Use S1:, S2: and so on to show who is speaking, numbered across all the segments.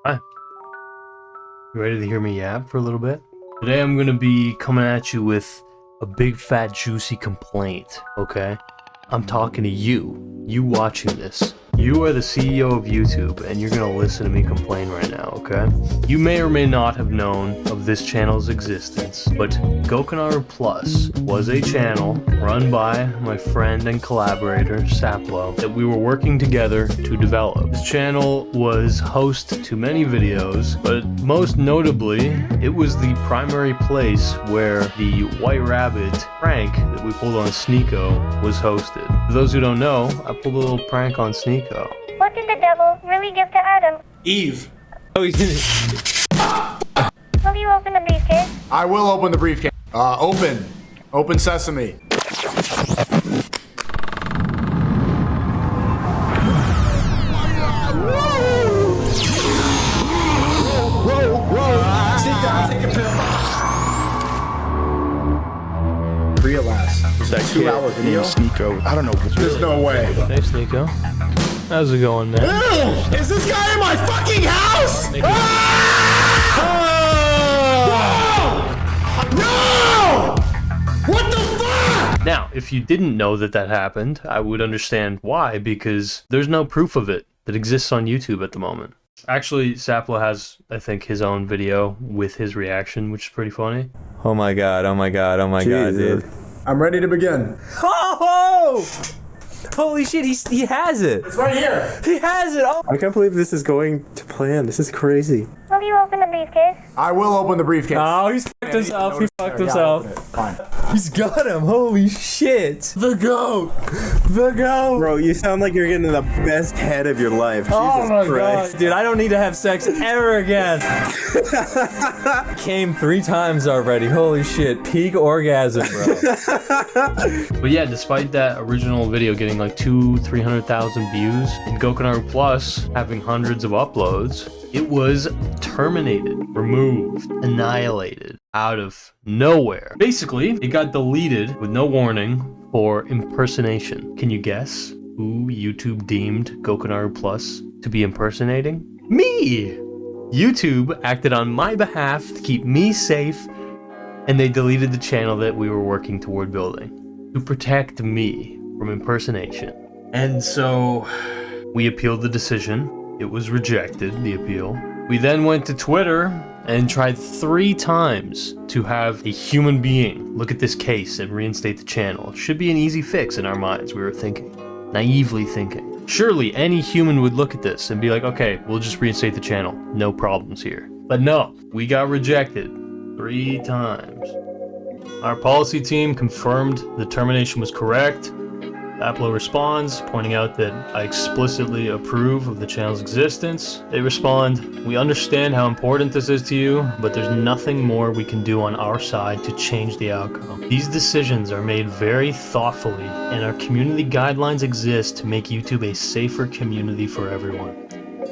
S1: Hi. You ready to hear me yap for a little bit? Today I'm gonna be coming at you with a big fat juicy complaint, okay? I'm talking to you watching this. You are the CEO of YouTube and you're gonna listen to me complain right now, okay? You may or may not have known of this channel's existence, but Gokanaru Plus was a channel run by my friend and collaborator, Saplo, that we were working together to develop. This channel was host to many videos, but most notably, it was the primary place where the White Rabbit prank that we pulled on Sneeko was hosted. For those who don't know, I pulled a little prank on Sneeko.
S2: What did the devil really give to Adam?
S3: Eve.
S1: Oh, he didn't.
S2: Will you open the briefcase?
S3: I will open the briefcase. Open. Open sesame. Whoa. Sit down, take a pill. Realize. It's a 2-hour video.
S4: Sneeko. I don't know.
S3: There's no way.
S1: Hey, Sneeko. How's it going, man?
S3: Ew! Is this guy in my fucking house? No! What the fuck?
S1: Now, if you didn't know that happened, I would understand why, because there's no proof of it that exists on YouTube at the moment. Actually, Saplo has, I think, his own video with his reaction, which is pretty funny.
S5: Oh my god, dude.
S3: I'm ready to begin.
S5: Oh! Holy shit, he has it!
S3: It's right here.
S5: He has it! Oh.
S4: I can't believe this is going to plan. This is crazy.
S2: Will you open the briefcase?
S3: I will open the briefcase.
S5: Oh, he's fucked himself. He fucked himself.
S3: Fine.
S5: He's got him. Holy shit.
S3: The goat.
S5: The go.
S4: Bro, you sound like you're getting the best head of your life.
S5: Oh
S4: Jesus
S5: my
S4: Christ.
S5: god. Dude, I don't need to have sex ever again. Came 3 times already. Holy shit. Peak orgasm, bro.
S1: But yeah, despite that original video getting like 200,000-300,000 views, and Gokanaru Plus having hundreds of uploads, it was terminated, removed, annihilated out of nowhere. Basically, it got deleted with no warning for impersonation. Can you guess who YouTube deemed Gokanaru Plus to be impersonating? Me! YouTube acted on my behalf to keep me safe, and they deleted the channel that we were working toward building to protect me from impersonation. And so we appealed the decision. It was rejected, the appeal. We then went to Twitter and tried 3 times to have a human being look at this case and reinstate the channel. Should be an easy fix in our minds, we were thinking. Naively thinking. Surely any human would look at this and be like, okay, we'll just reinstate the channel. No problems here. But no, we got rejected 3 times. Our policy team confirmed the termination was correct. Saplo responds, pointing out that I explicitly approve of the channel's existence. They respond, we understand how important this is to you, but there's nothing more we can do on our side to change the outcome. These decisions are made very thoughtfully, and our community guidelines exist to make YouTube a safer community for everyone.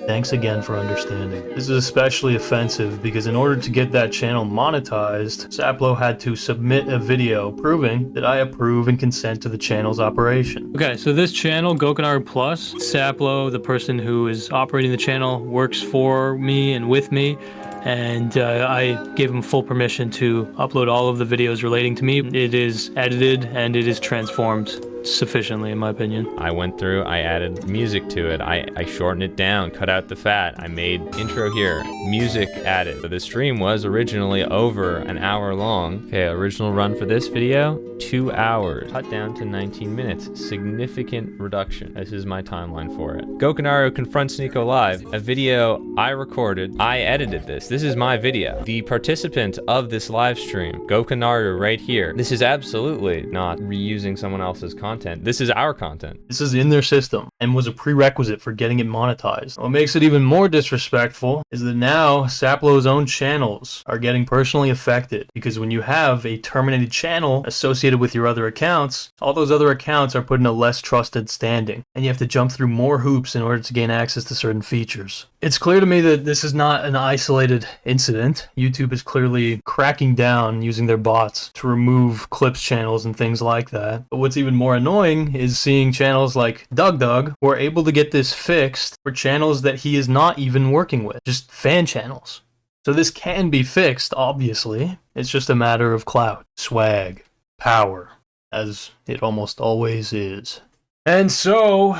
S1: Thanks again for understanding. This is especially offensive because in order to get that channel monetized, Saplo had to submit a video proving that I approve and consent to the channel's operation. Okay, so this channel, Gokanaru Plus, Saplo, the person who is operating the channel, works for me and with me, and I gave him full permission to upload all of the videos relating to me. It is edited and it is transformed sufficiently, in my opinion.
S6: I went through, I added music to it, I shortened it down, cut out the fat, I made intro here, music added. So the stream was originally over an hour long. Okay, original run for this video, 2 hours, cut down to 19 minutes, significant reduction. This is my timeline for it. Gokanaru confronts Sneeko live, a video I recorded, I edited this is my video. The participant of this live stream, Gokanaru right here, this is absolutely not reusing someone else's content. This is our content.
S1: This is in their system and was a prerequisite for getting it monetized. What makes it even more disrespectful is that now Saplo's own channels are getting personally affected, because when you have a terminated channel associated with your other accounts, all those other accounts are put in a less trusted standing, and you have to jump through more hoops in order to gain access to certain features. It's clear to me that this is not an isolated incident. YouTube is clearly cracking down using their bots to remove clips channels and things like that. But what's even more annoying is seeing channels like Doug who are able to get this fixed for channels that he is not even working with, just fan channels. So this can be fixed, obviously. It's just a matter of clout, swag, power, as it almost always is. And so,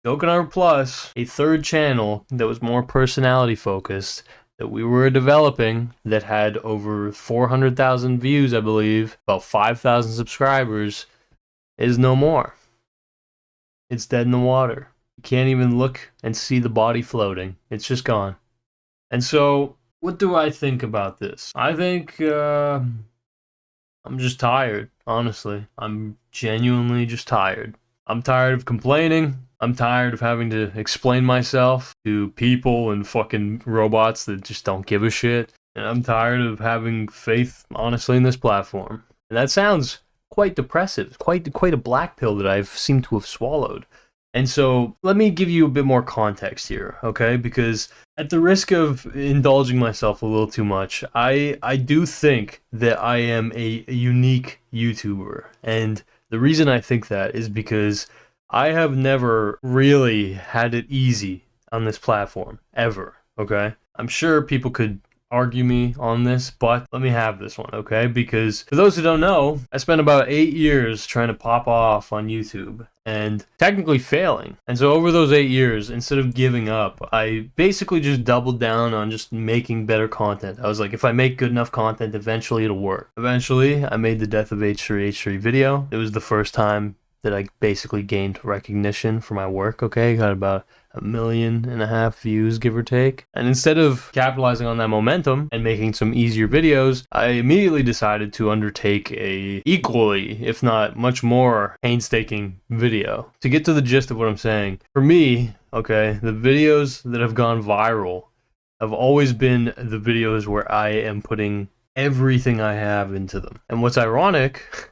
S1: Gokanaru Plus, a third channel that was more personality focused, that we were developing, that had over 400,000 views, I believe, about 5,000 subscribers, is no more. It's dead in the water. You can't even look and see the body floating. It's just gone. And so, what do I think about this? I think, I'm just tired, honestly. I'm genuinely just tired. I'm tired of complaining. I'm tired of having to explain myself to people and fucking robots that just don't give a shit. And I'm tired of having faith, honestly, in this platform. And that sounds quite depressive, quite a black pill that I've seemed to have swallowed. And so let me give you a bit more context here, okay? Because at the risk of indulging myself a little too much, I do think that I am a unique YouTuber. And the reason I think that is because I have never really had it easy on this platform, ever, okay? I'm sure people could argue me on this, but let me have this one, okay? Because for those who don't know, I spent about 8 years trying to pop off on YouTube and technically failing. And so over those 8 years, instead of giving up, I basically just doubled down on just making better content. I was like, if I make good enough content, eventually it'll work. Eventually, I made the Death of H3 video. It was the first time that I basically gained recognition for my work, okay? Got about 1.5 million views, give or take. And instead of capitalizing on that momentum and making some easier videos, I immediately decided to undertake a equally, if not much more, painstaking video. To get to the gist of what I'm saying, for me, okay, the videos that have gone viral have always been the videos where I am putting everything I have into them. And what's ironic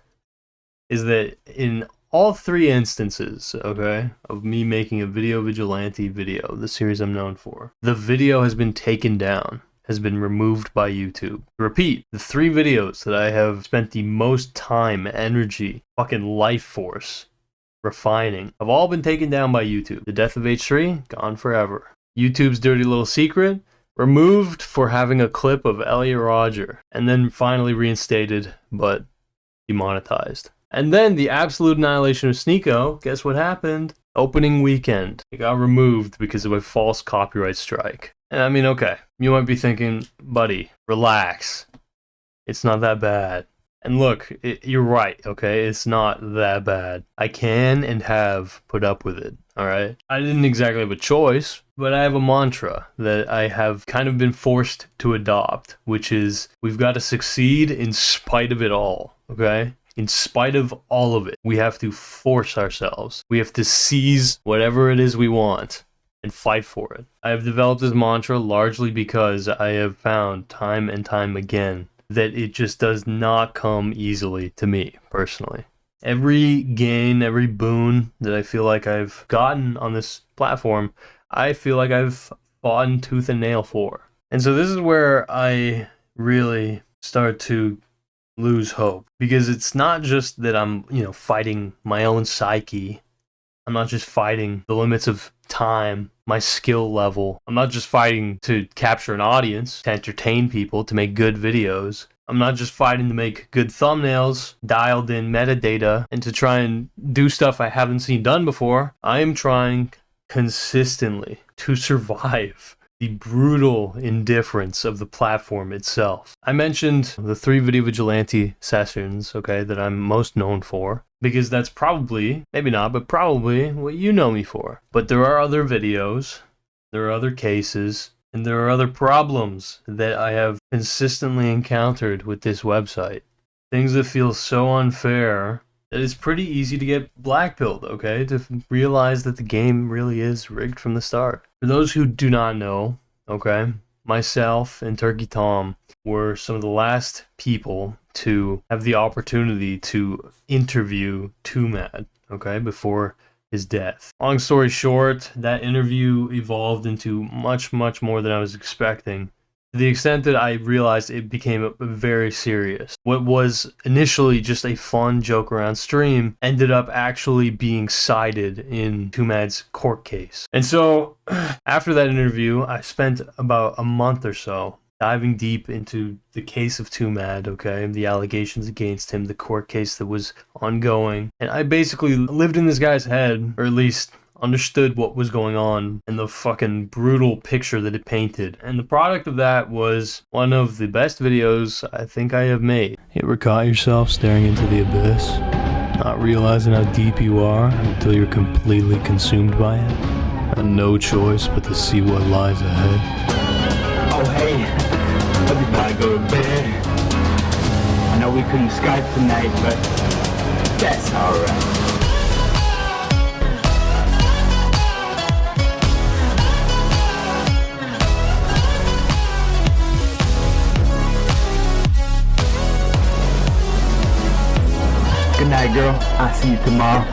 S1: is that in all 3 instances, okay, of me making a video vigilante video, the series I'm known for, the video has been taken down, has been removed by YouTube. Repeat, the 3 videos that I have spent the most time, energy, fucking life force refining have all been taken down by YouTube. The Death of H3, gone forever. YouTube's Dirty Little Secret, removed for having a clip of Elliot Roger, and then finally reinstated, but demonetized. And then the absolute annihilation of Sneeko, guess what happened? Opening weekend. It got removed because of a false copyright strike. And I mean, okay, you might be thinking, buddy, relax. It's not that bad. And look, you're right, okay? It's not that bad. I can and have put up with it, alright? I didn't exactly have a choice, but I have a mantra that I have kind of been forced to adopt, which is, we've got to succeed in spite of it all, okay? In spite of all of it, we have to force ourselves. We have to seize whatever it is we want and fight for it. I have developed this mantra largely because I have found time and time again that it just does not come easily to me, personally. Every gain, every boon that I feel like I've gotten on this platform, I feel like I've fought in tooth and nail for. And so this is where I really start to lose hope, because it's not just that I'm, fighting my own psyche. I'm not just fighting the limits of time, my skill level. I'm not just fighting to capture an audience, to entertain people, to make good videos. I'm not just fighting to make good thumbnails, dialed in metadata, and to try and do stuff I haven't seen done before. I am trying consistently to survive the brutal indifference of the platform itself. I mentioned the 3 video vigilante sessions, okay, that I'm most known for, because that's probably, maybe not, but probably what you know me for. But there are other videos, there are other cases, and there are other problems that I have consistently encountered with this website. Things that feel so unfair that it's pretty easy to get blackpilled, okay? To realize that the game really is rigged from the start. For those who do not know, okay, myself and Turkey Tom were some of the last people to have the opportunity to interview Twomad, okay, before his death. Long story short, that interview evolved into much, much more than I was expecting. to the extent that I realized it became very serious. What was initially just a fun joke around stream ended up actually being cited in Twomad's court case. And so after that interview, I spent about a month or so diving deep into the case of Twomad, okay, the allegations against him, the court case that was ongoing. And I basically lived in this guy's head, or at least understood what was going on and the fucking brutal picture that it painted. And the product of that was one of the best videos I think I have made. You ever caught yourself staring into the abyss, not realizing how deep you are until you're completely consumed by it? And no choice but to see what lies ahead.
S7: Oh hey, everybody go to bed. I know we couldn't Skype tonight, but that's alright. Good night, girl. I'll see you tomorrow.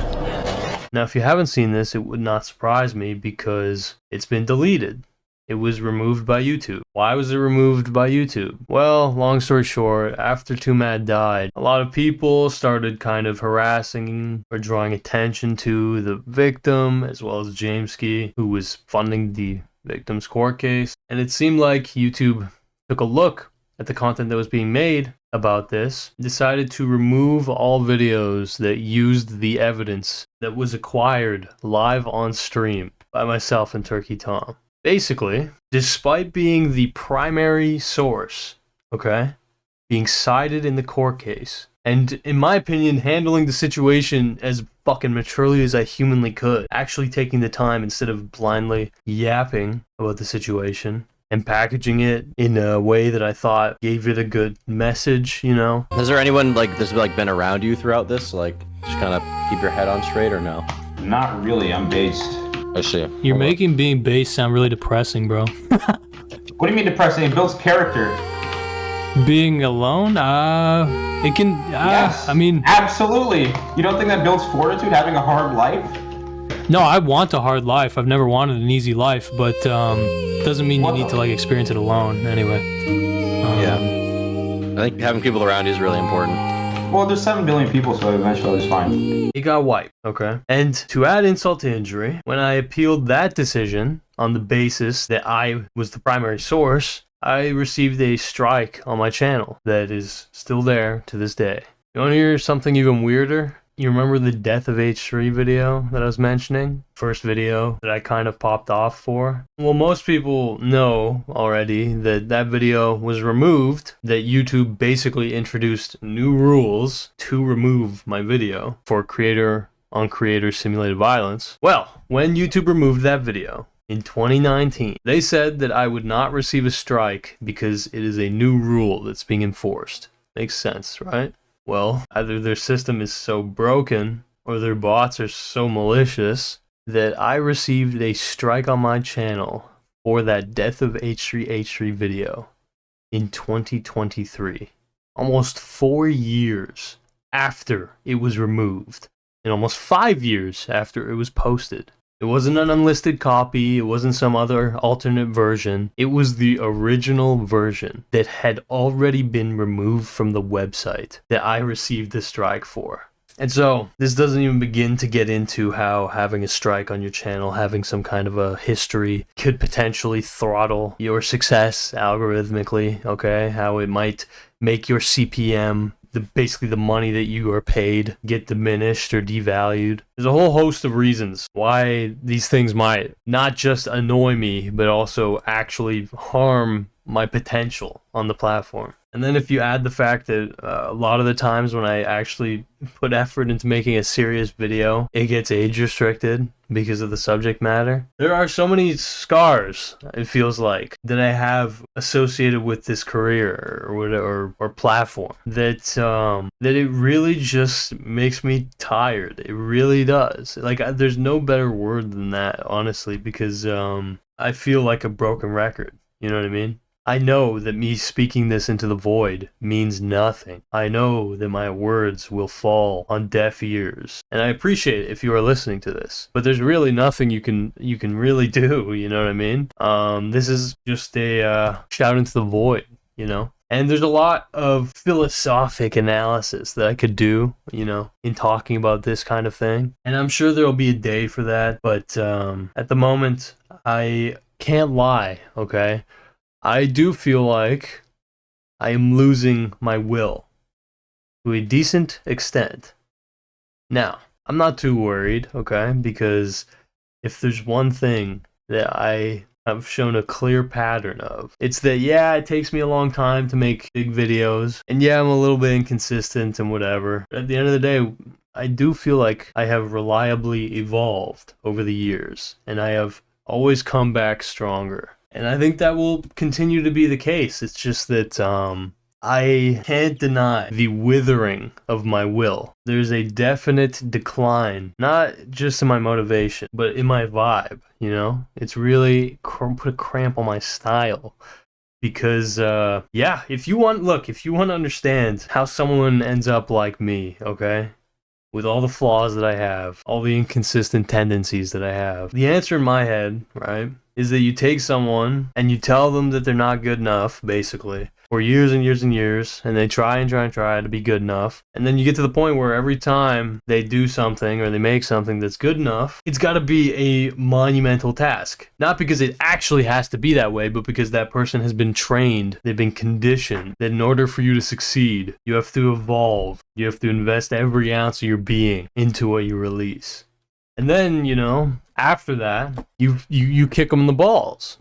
S1: Now, if you haven't seen this, it would not surprise me because it's been deleted. It was removed by YouTube. Why was it removed by YouTube? Well, long story short, after Twomad died, a lot of people started kind of harassing or drawing attention to the victim, as well as Jameski, who was funding the victim's court case. And it seemed like YouTube took a look at the content that was being made about this, decided to remove all videos that used the evidence that was acquired live on stream by myself and Turkey Tom. Basically, despite being the primary source, okay, being cited in the court case, and in my opinion, handling the situation as fucking maturely as I humanly could, actually taking the time instead of blindly yapping about the situation, and packaging it in a way that I thought gave it a good message, you know?
S8: Has there anyone that's been around you throughout this? Like, just kind of keep your head on straight or no?
S7: Not really, I'm based.
S8: I see.
S1: You're making being based sound really depressing, bro.
S7: What do you mean depressing? It builds character.
S1: Being alone? It can,
S7: Yes.
S1: I mean...
S7: Absolutely. You don't think that builds fortitude, having a hard life?
S1: No, I want a hard life. I've never wanted an easy life, but doesn't mean you need to like experience it alone anyway.
S8: Yeah. I think having people around you is really important.
S7: Well, there's 7 billion people, so eventually it's fine.
S1: It got wiped, okay? And to add insult to injury, when I appealed that decision on the basis that I was the primary source, I received a strike on my channel that is still there to this day. You want to hear something even weirder? You remember the Death of H3 video that I was mentioning? First video that I kind of popped off for? Well, most people know already that that video was removed, that YouTube basically introduced new rules to remove my video for creator-on-creator simulated violence. Well, when YouTube removed that video in 2019, they said that I would not receive a strike because it is a new rule that's being enforced. Makes sense, right? Well, either their system is so broken or their bots are so malicious that I received a strike on my channel for that Death of H3 video in 2023. Almost 4 years after it was removed, and almost 5 years after it was posted. It wasn't an unlisted copy, it wasn't some other alternate version. It was the original version that had already been removed from the website that I received the strike for. And so, this doesn't even begin to get into how having a strike on your channel, having some kind of a history, could potentially throttle your success algorithmically, okay? How it might make your CPM, basically the money that you are paid, get diminished or devalued. There's a whole host of reasons why these things might not just annoy me, but also actually harm my potential on the platform. And then if you add the fact that a lot of the times when I actually put effort into making a serious video, it gets age restricted because of the subject matter. There are so many scars, it feels like, that I have associated with this career or platform that that it really just makes me tired. It really does. Like, there's no better word than that, honestly, because I feel like a broken record. You know what I mean? I know that me speaking this into the void means nothing. I know that my words will fall on deaf ears. And I appreciate it if you are listening to this. But there's really nothing you can really do, you know what I mean? This is just a shout into the void, you know? And there's a lot of philosophic analysis that I could do, you know, in talking about this kind of thing. And I'm sure there'll be a day for that. But at the moment, I can't lie, okay? I do feel like I am losing my will to a decent extent. Now, I'm not too worried, okay? Because if there's one thing that I have shown a clear pattern of, it's that, yeah, it takes me a long time to make big videos, and yeah, I'm a little bit inconsistent and whatever. But at the end of the day, I do feel like I have reliably evolved over the years, and I have always come back stronger. And I think that will continue to be the case. It's just that I can't deny the withering of my will. There's a definite decline, not just in my motivation, but in my vibe, you know? It's really put a cramp on my style. Because, yeah, if you want to understand how someone ends up like me, okay? With all the flaws that I have, all the inconsistent tendencies that I have, the answer in my head, right, is that you take someone and you tell them that they're not good enough, basically, for years and years and years, and they try and try and try to be good enough, and then you get to the point where every time they do something or they make something that's good enough, it's got to be a monumental task. Not because it actually has to be that way, but because that person has been trained, they've been conditioned, that in order for you to succeed, you have to evolve, you have to invest every ounce of your being into what you release. And then, you know, after that, you kick them in the balls.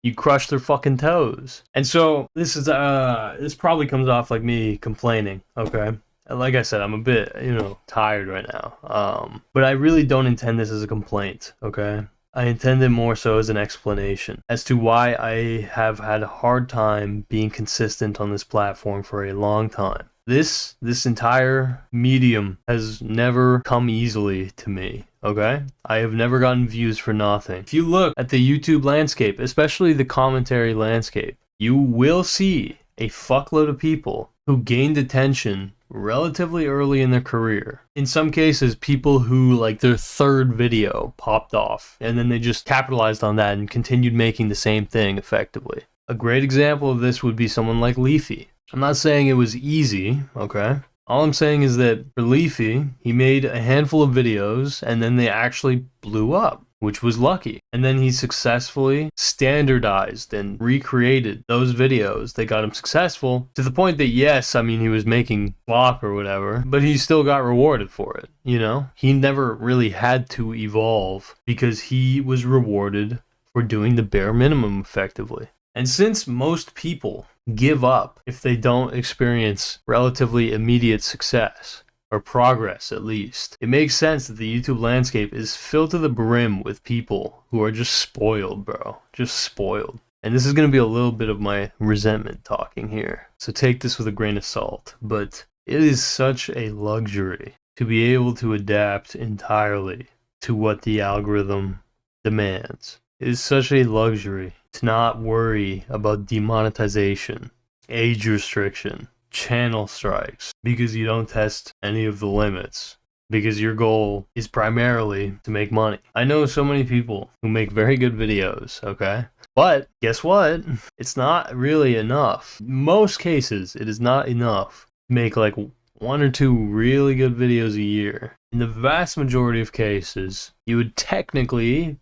S1: You crush their fucking toes. And so this is this probably comes off like me complaining, okay? Like I said, I'm a bit, you know, tired right now. But I really don't intend this as a complaint, okay? I intend it more so as an explanation as to why I have had a hard time being consistent on this platform for a long time. This entire medium has never come easily to me, okay? I have never gotten views for nothing. If you look at the YouTube landscape, especially the commentary landscape, you will see a fuckload of people who gained attention relatively early in their career. In some cases, people who, like, their third video popped off, and then they just capitalized on that and continued making the same thing effectively. A great example of this would be someone like Leafy. I'm not saying it was easy, okay? All I'm saying is that for Leafy, he made a handful of videos and then they actually blew up, which was lucky. And then he successfully standardized and recreated those videos that got him successful to the point that, yes, I mean, he was making flop or whatever, but he still got rewarded for it, you know? He never really had to evolve because he was rewarded for doing the bare minimum effectively. And since most people give up if they don't experience relatively immediate success, or progress at least, it makes sense that the YouTube landscape is filled to the brim with people who are just spoiled, bro. Just spoiled. And this is going to be a little bit of my resentment talking here, so take this with a grain of salt. But it is such a luxury to be able to adapt entirely to what the algorithm demands. It is such a luxury to not worry about demonetization, age restriction, channel strikes, because you don't test any of the limits, because your goal is primarily to make money. I know so many people who make very good videos, okay? But guess what? It's not really enough. In most cases, it is not enough to make like 1 or 2 really good videos a year. In the vast majority of cases, you would technically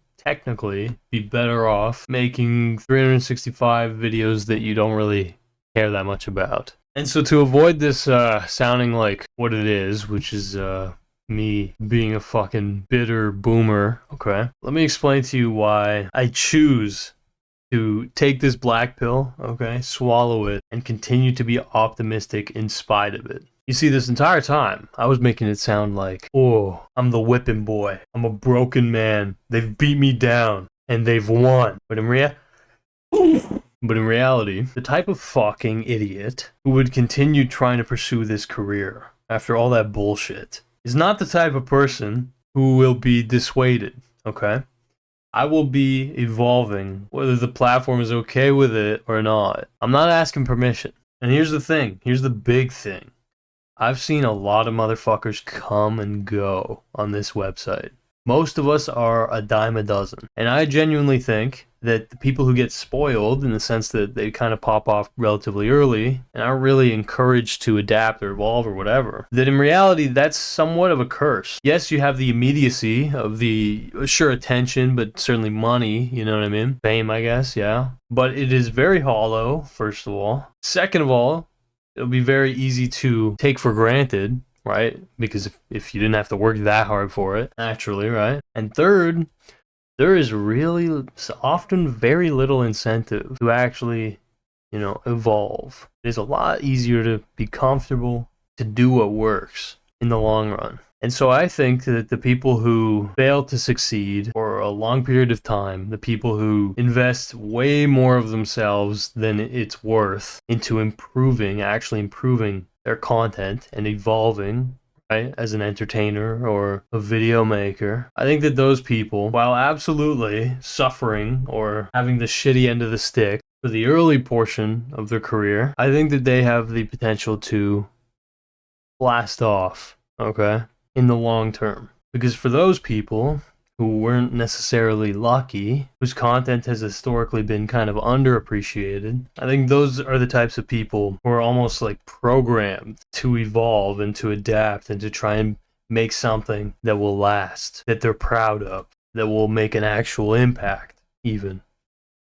S1: be better off making 365 videos that you don't really care that much about. And so to avoid this sounding like what it is, which is me being a fucking bitter boomer, okay, let me explain to you why I choose to take this black pill, okay, swallow it, and continue to be optimistic in spite of it. You see, this entire time, I was making it sound like, oh, I'm the whipping boy. I'm a broken man. They've beat me down, and they've won. But in reality, the type of fucking idiot who would continue trying to pursue this career after all that bullshit is not the type of person who will be dissuaded, okay? I will be evolving, whether the platform is okay with it or not. I'm not asking permission. And here's the thing. Here's the big thing. I've seen a lot of motherfuckers come and go on this website. Most of us are a dime a dozen. And I genuinely think that the people who get spoiled, in the sense that they kind of pop off relatively early and aren't really encouraged to adapt or evolve or whatever, that in reality that's somewhat of a curse. Yes, you have the immediacy of the, sure, attention, but certainly money, you know what I mean? Fame, I guess, yeah. But it is very hollow, first of all. Second of all, it'll be very easy to take for granted, right? Because if you didn't have to work that hard for it, naturally, right? And third, there is really often very little incentive to actually, evolve. It is a lot easier to be comfortable, to do what works in the long run. And so I think that the people who fail to succeed for a long period of time, the people who invest way more of themselves than it's worth into actually improving their content and evolving, right, as an entertainer or a video maker, I think that those people, while absolutely suffering or having the shitty end of the stick for the early portion of their career, I think that they have the potential to blast off, okay, in the long term. Because for those people who weren't necessarily lucky, whose content has historically been kind of underappreciated, I think those are the types of people who are almost like programmed to evolve and to adapt and to try and make something that will last, that they're proud of, that will make an actual impact even.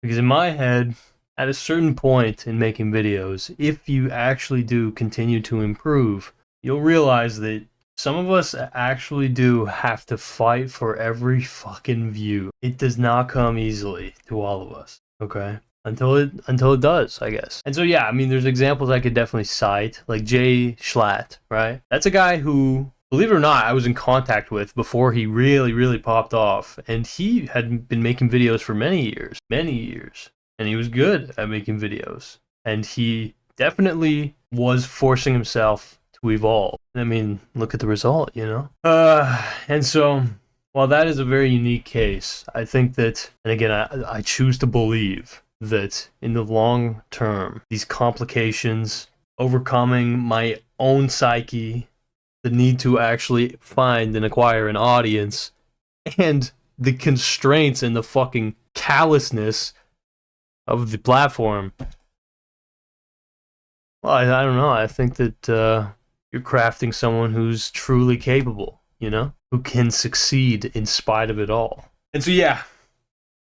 S1: Because in my head, at a certain point in making videos, if you actually do continue to improve, you'll realize that some of us actually do have to fight for every fucking view. It does not come easily to all of us, okay? Until it does, I guess. And so yeah, I mean, there's examples I could definitely cite, like Jay Schlatt, right? That's a guy who, believe it or not, I was in contact with before he really, really popped off. And he had been making videos for many years. And he was good at making videos. And he definitely was forcing himself to evolve. I mean, look at the result, And so, while that is a very unique case, I think that, and again, I choose to believe that in the long term, these complications, overcoming my own psyche, the need to actually find and acquire an audience, and the constraints and the fucking callousness of the platform, well, I don't know. I think that you're crafting someone who's truly capable, who can succeed in spite of it all. And so, yeah,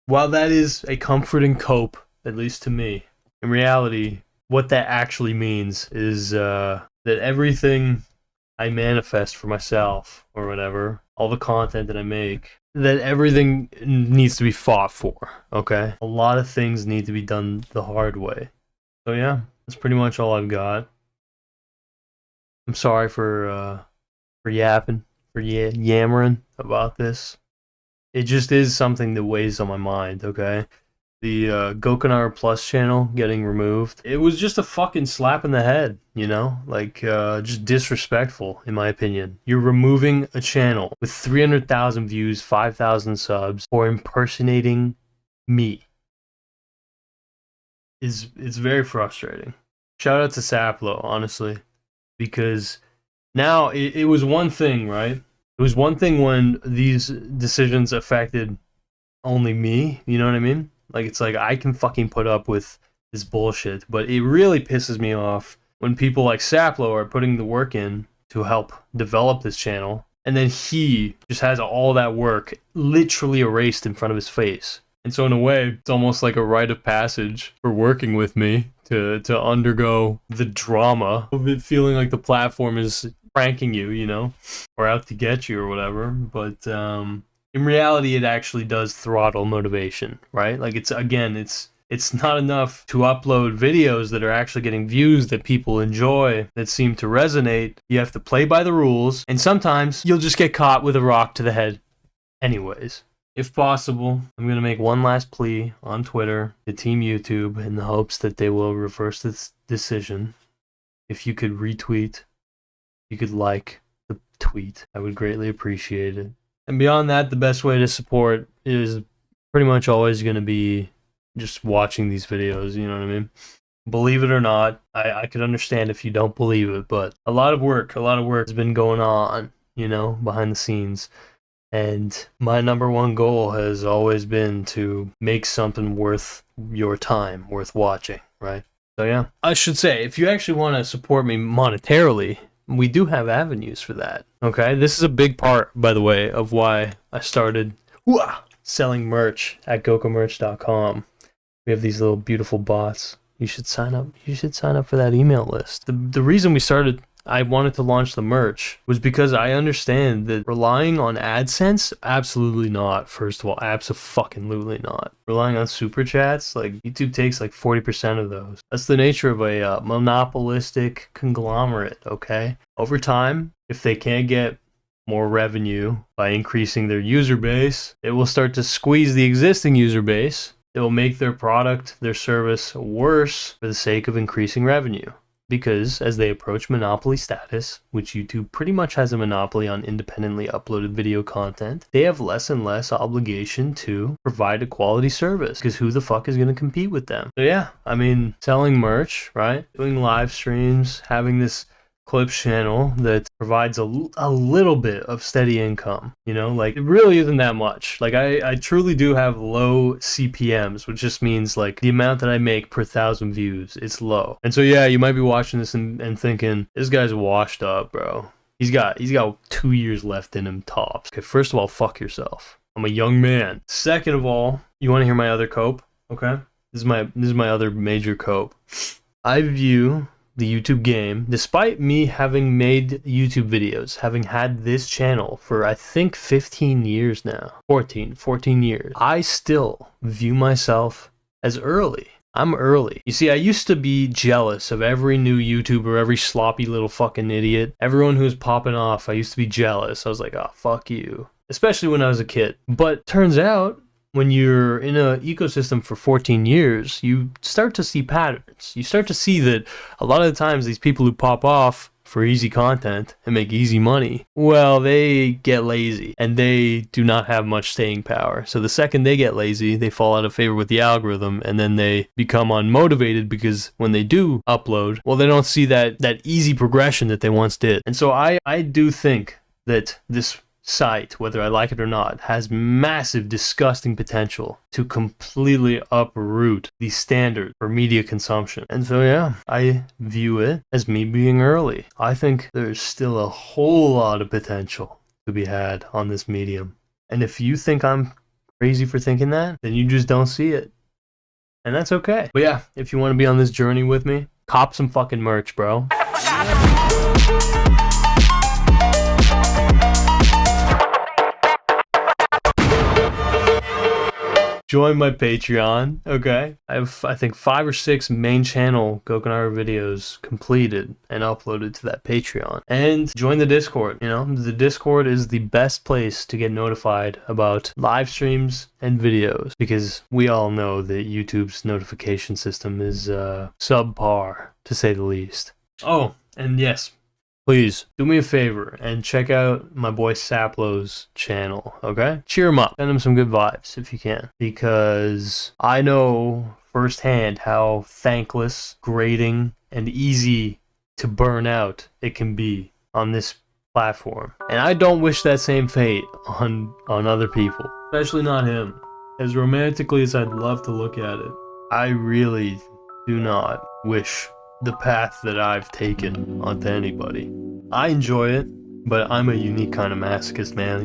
S1: while that is a comforting cope, at least to me, in reality, what that actually means is that everything I manifest for myself or whatever, all the content that I make, that everything needs to be fought for, okay? A lot of things need to be done the hard way. So, yeah, that's pretty much all I've got. I'm sorry for yapping, for yammering about this. It just is something that weighs on my mind, okay? The Gokanaru Plus channel getting removed, it was just a fucking slap in the head, just disrespectful, in my opinion. You're removing a channel with 300,000 views, 5,000 subs for impersonating me. It's very frustrating. Shout out to Saplo, honestly. Because now it was one thing, right? It was one thing when these decisions affected only me, you know what I mean? It's like I can fucking put up with this bullshit, but it really pisses me off when people like Saplo are putting the work in to help develop this channel, and then he just has all that work literally erased in front of his face. And so in a way, it's almost like a rite of passage for working with me to undergo the drama of it feeling like the platform is pranking you, or out to get you or whatever. But in reality, it actually does throttle motivation, right? It's not enough to upload videos that are actually getting views that people enjoy, that seem to resonate. You have to play by the rules, and sometimes you'll just get caught with a rock to the head anyways. If possible, I'm going to make one last plea on Twitter to Team YouTube in the hopes that they will reverse this decision. If you could retweet, you could like the tweet, I would greatly appreciate it. And beyond that, the best way to support is pretty much always going to be just watching these videos, you know what I mean? Believe it or not, I could understand if you don't believe it, but a lot of work has been going on, you know, behind the scenes. And my number one goal has always been to make something worth your time, worth watching, right? So yeah, I should say, if you actually want to support me monetarily, we do have avenues for that, okay? This is a big part, by the way, of why I started selling merch at gokamerch.com. We have these little beautiful bots. You should sign up. You should sign up for that email list. The reason I wanted to launch the merch was because I understand that relying on AdSense, absolutely not. First of all, abso-fucking-lutely not. Relying on super chats, like YouTube takes like 40% of those. That's the nature of a monopolistic conglomerate, okay? Over time, if they can't get more revenue by increasing their user base, it will start to squeeze the existing user base. It will make their product, their service worse for the sake of increasing revenue. Because as they approach monopoly status, which YouTube pretty much has a monopoly on independently uploaded video content, they have less and less obligation to provide a quality service, because who the fuck is going to compete with them? So yeah, I mean, selling merch, right? Doing live streams, having this clips channel that provides a little bit of steady income, you know, like it really isn't that much. Like I truly do have low CPMs, which just means like the amount that I make per 1,000 views, it's low. And so yeah, you might be watching this and thinking, this guy's washed up, bro. He's got 2 years left in him tops. Okay, first of all, fuck yourself. I'm a young man. Second of all, you want to hear my other cope? Okay, this is my other major cope. I view the YouTube game, despite me having made YouTube videos, having had this channel for I think 15 years now, 14 years, I still view myself as early. I'm early. You see, I used to be jealous of every new YouTuber, every sloppy little fucking idiot, everyone who's popping off. I used to be jealous. I was like, oh, fuck you. Especially when I was a kid. But turns out, when you're in an ecosystem for 14 years, you start to see patterns. You start to see that a lot of the times these people who pop off for easy content and make easy money, well, they get lazy and they do not have much staying power. So the second they get lazy, they fall out of favor with the algorithm, and then they become unmotivated because when they do upload, well, they don't see that easy progression that they once did. And so I do think that this site, whether I like it or not, has massive, disgusting potential to completely uproot the standard for media consumption. And so yeah, I view it as me being early. I think there's still a whole lot of potential to be had on this medium. And if you think I'm crazy for thinking that, then you just don't see it. And that's okay. But yeah, if you want to be on this journey with me, cop some fucking merch, bro. Join my Patreon, okay? I have, I think, 5 or 6 main channel Gokanaru videos completed and uploaded to that Patreon. And join the Discord, you know? The Discord is the best place to get notified about live streams and videos, because we all know that YouTube's notification system is subpar, to say the least. Oh, and yes, please do me a favor and check out my boy Saplo's channel, okay? Cheer him up. Send him some good vibes if you can, because I know firsthand how thankless, grating, and easy to burn out it can be on this platform. And I don't wish that same fate on other people, especially not him. As romantically as I'd love to look at it, I really do not wish the path that I've taken onto anybody. I enjoy it, but I'm a unique kind of masochist, man.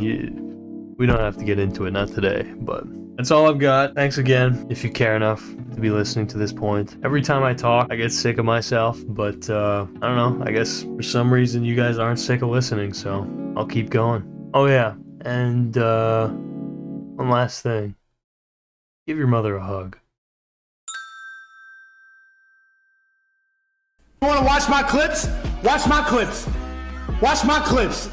S1: We don't have to get into it, not today, but that's all I've got. Thanks again if you care enough to be listening to this point. Every time I talk, I get sick of myself, but I don't know, I guess for some reason you guys aren't sick of listening, so I'll keep going. Oh yeah, and one last thing. Give your mother a hug.
S3: You wanna watch my clips? Watch my clips. Watch my clips.